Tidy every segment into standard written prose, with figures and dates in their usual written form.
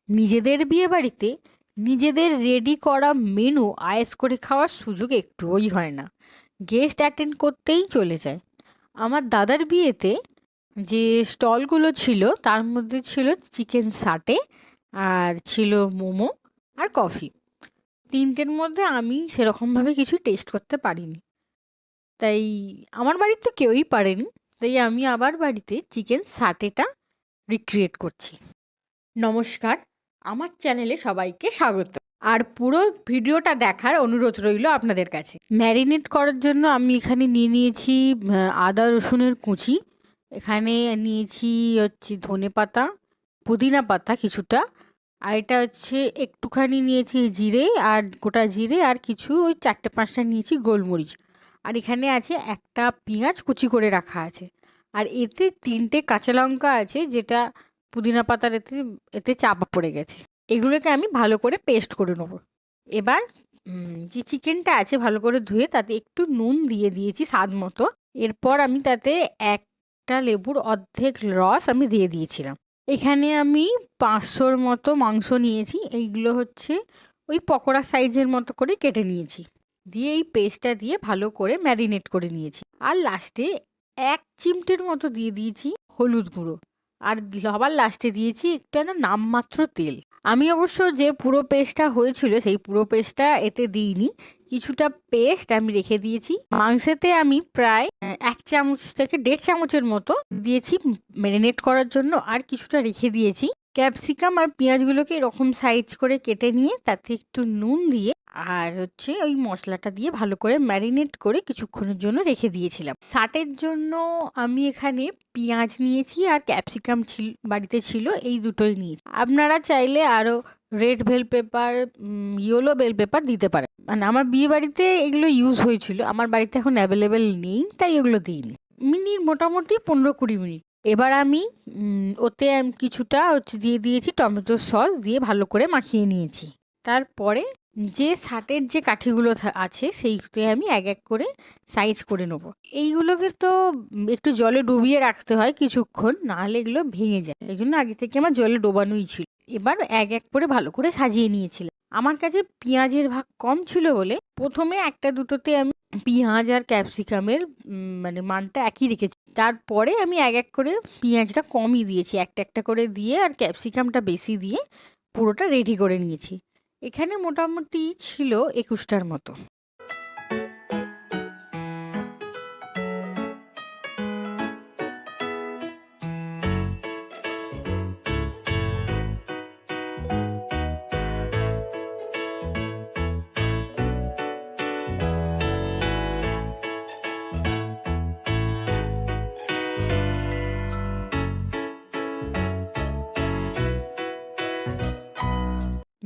নিজেদের বিয়েবাড়িতে নিজেদের রেডি করা মেনু আয়েশ করে খাওয়ার সুযোগ একটুই হয় না। গেস্ট অ্যাটেন্ড করতেই চলে যায়। আমার দাদার বিয়েতে যে স্টলগুলো ছিল তার মধ্যে ছিল চিকেন সাটে, আর ছিল মোমো, আর কফি। তিনটের মধ্যে আমি সেরকমভাবে কিছু টেস্ট করতে পারিনি, তাই আমার বাড়ির তো কেউই পারেনি। তাই আমি আবার বাড়িতে চিকেন সাটেটা রিক্রিয়েট করছি। নমস্কার, আমার চ্যানেলে সবাইকে স্বাগত। আর পুরো ভিডিওটা দেখার অনুরোধ রইল আপনাদের কাছে। ম্যারিনেট করার জন্য আমি এখানে নিয়ে নিয়েছি আদা রসুনের কুচি, এখানে নিয়েছি হচ্ছে ধনেপাতা, পুদিনা পাতা কিছুটা, আর এটা হচ্ছে একটুখানি নিয়েছি জিরে, আর গোটা জিরে, আর কিছু ওই 4-5টা নিয়েছি গোলমরিচ। আর এখানে আছে একটা পেঁয়াজ কুচি করে রাখা আছে। আর এতে 3টে কাঁচা লঙ্কা আছে, যেটা পুদিনা পাতার এতে এতে চাপা পড়ে গেছে। এগুলোকে আমি ভালো করে পেস্ট করে নেবো। এবার যে চিকেনটা আছে ভালো করে ধুয়ে তাতে একটু নুন দিয়ে দিয়েছি স্বাদ মতো। এরপর আমি তাতে একটা লেবুর অর্ধেক রস আমি দিয়ে দিয়েছিলাম। এখানে আমি 500-র মতো মাংস নিয়েছি। এইগুলো হচ্ছে ওই পকোড়া সাইজের মতো করে কেটে নিয়েছি। দিয়ে এই পেস্টটা দিয়ে ভালো করে ম্যারিনেট করে নিয়েছি। আর লাস্টে 1 চিমটের মতো দিয়ে দিয়েছি হলুদ গুঁড়ো। আর সবার লাস্টে দিয়েছি একটু নামমাত্র তেল। আমি অবশ্য যে পুরো পেস্টটা হয়েছিল সেই পুরো পেস্টটা এতে দিইনি, কিছুটা পেস্ট আমি রেখে দিয়েছি। মাংসেতে আমি প্রায় 1 চামচ থেকে 1.5 চামচের মতো দিয়েছি ম্যারিনেট করার জন্য, আর কিছুটা রেখে দিয়েছি। ক্যাপসিকাম আর পেঁয়াজগুলোকে এরকম সাইজ করে কেটে নিয়ে তাতে একটু নুন দিয়ে আর হচ্ছে ওই মশলাটা দিয়ে ভালো করে ম্যারিনেট করে কিছুক্ষণের জন্য রেখে দিয়েছিলাম। সাটের জন্য আমি এখানে পেঁয়াজ নিয়েছি আর ক্যাপসিকাম বাড়িতে ছিল, এই দুটোই নিয়েছি। আপনারা চাইলে আরও red bell pepper, yellow bell pepper দিতে পারেন। মানে আমার বিয়ে বাড়িতে এগুলো ইউজ হয়েছিল, আমার বাড়িতে এখন অ্যাভেলেবেল নেই, তাই এগুলো দিইনি। মোটামুটি 15-20 মিনিট। এবার আমি ওতে আমি কিছুটা হচ্ছে দিয়ে দিয়েছি টমেটো সস, দিয়ে ভালো করে মাখিয়ে নিয়েছি। তারপরে যে শার্টের যে কাঠিগুলো আছে সেইগুলোকে আমি এক এক করে সাইজ করে নেবো। এইগুলোকে তো একটু জলে ডুবিয়ে রাখতে হয় কিছুক্ষণ, নাহলে এগুলো ভেঙে যায়। এই জন্য আগে থেকে আমার জলে ডোবানোই ছিল। এবার এক এক করে ভালো করে সাজিয়ে নিয়েছিলাম। আমার কাছে পেঁয়াজের ভাগ কম ছিল বলে প্রথমে একটা দুটোতে আমি পেঁয়াজ আর ক্যাপসিকামের মানে মানটা একই রেখেছি। তারপরে আমি এক এক করে পেঁয়াজটা কমই দিয়েছি, একটা একটা করে দিয়ে, আর ক্যাপসিকামটা বেশি দিয়ে পুরোটা রেডি করে নিয়েছি। এখানে মোটামুটি ছিল 21টার মতো।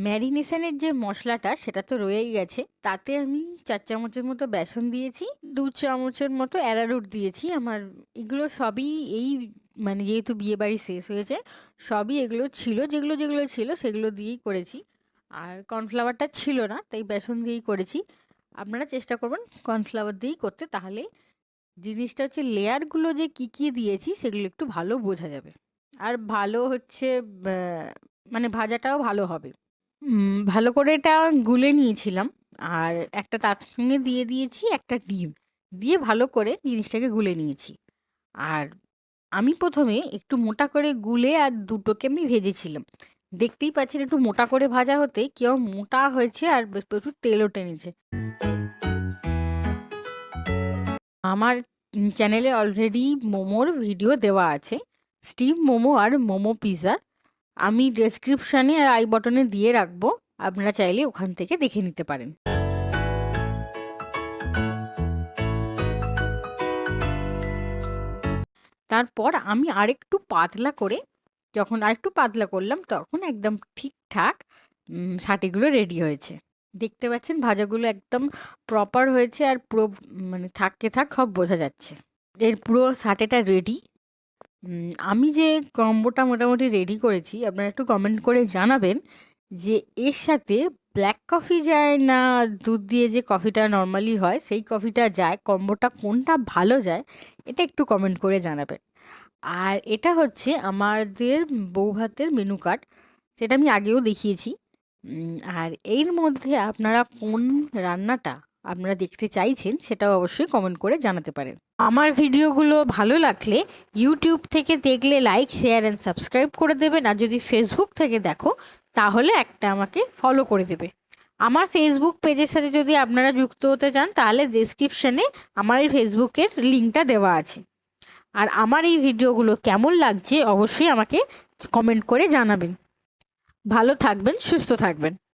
ম্যারিনেশনের যে মশলাটা সেটা তো রয়েই গেছে, তাতে আমি 4 চামচের মতো বেসন দিয়েছি, 2 চামচের মতো অ্যারারুট দিয়েছি। আমার এগুলো সবই এই মানে যেহেতু বিয়ে বাড়ি শেষ হয়েছে, সবই এগুলো ছিল, যেগুলো যেগুলো ছিল সেগুলো দিয়েই করেছি। আর কর্নফ্লাওয়ারটা ছিল না, তাই বেসন দিয়েই করেছি। আপনারা চেষ্টা করবেন কর্নফ্লাওয়ার দিয়েই করতে, তাহলে জিনিসটা হচ্ছে লেয়ারগুলো যে কি কি দিয়েছি সেগুলো একটু ভালো বোঝা যাবে। আর ভালো হচ্ছে মানে ভাজাটাও ভালো হবে। ভালো করে এটা গুলে নিয়েছিলাম। আর একটা তার সঙ্গে দিয়ে দিয়েছি একটা ডিম, দিয়ে ভালো করে জিনিসটাকে গুলে নিয়েছি। আর আমি প্রথমে একটু মোটা করে গুলে আর দুটোকে আমি ভেজেছিলাম। দেখতেই পাচ্ছেন একটু মোটা করে ভাজা হতে কেউ মোটা হয়েছে আর বেশ প্রচুর তেলও টেনেছে। আমার চ্যানেলে অলরেডি মোমোর ভিডিও দেওয়া আছে, স্টিম মোমো আর মোমো পিৎজা। আমি ডেসক্রিপশনে আর আই বটনে দিয়ে রাখবো, আপনারা চাইলে ওখান থেকে দেখে নিতে পারেন। তারপর আমি আরেকটু পাতলা করে, যখন আরেকটু পাতলা করলাম তখন একদম ঠিকঠাক সাটিগুলো রেডি হয়েছে। দেখতে পাচ্ছেন ভাজাগুলো একদম প্রপার হয়েছে, আর পুরো মানে থাকতে থাক সব বোঝা যাচ্ছে। এর পুরো সাটেটা রেডি। আমি যে কম্বোটা মোটামুটি রেডি করেছি, আপনারা একটু কমেন্ট করে জানাবেন যে এর সাথে ব্ল্যাক কফি যায় না দুধ দিয়ে যে কফিটা নর্মালি হয় সেই কফিটা যায়, কম্বোটা কোনটা ভালো যায়, এটা একটু কমেন্ট করে জানাবেন। আর এটা হচ্ছে আমাদের বউ ভাতের মেনু কার্ড। সেটা আমি আগেও দেখিয়েছি। আর এর মধ্যে আপনারা কোন রান্নাটা আপনারা দেখতে চাইছেন সেটাও অবশ্যই কমেন্ট করে জানাতে পারেন। আমার ভিডিওগুলো ভালো লাগলে ইউটিউব থেকে দেখলে লাইক, শেয়ার অ্যান্ড সাবস্ক্রাইব করে দেবেন। আর যদি ফেসবুক থেকে দেখো তাহলে একটা আমাকে ফলো করে দেবে। আমার ফেসবুক পেজের সাথে যদি আপনারা যুক্ত হতে চান তাহলে ডেসক্রিপশনে আমার এই ফেসবুকের লিঙ্কটা দেওয়া আছে। আর আমার এই ভিডিওগুলো কেমন লাগছে অবশ্যই আমাকে কমেন্ট করে জানাবেন। ভালো থাকবেন, সুস্থ থাকবেন।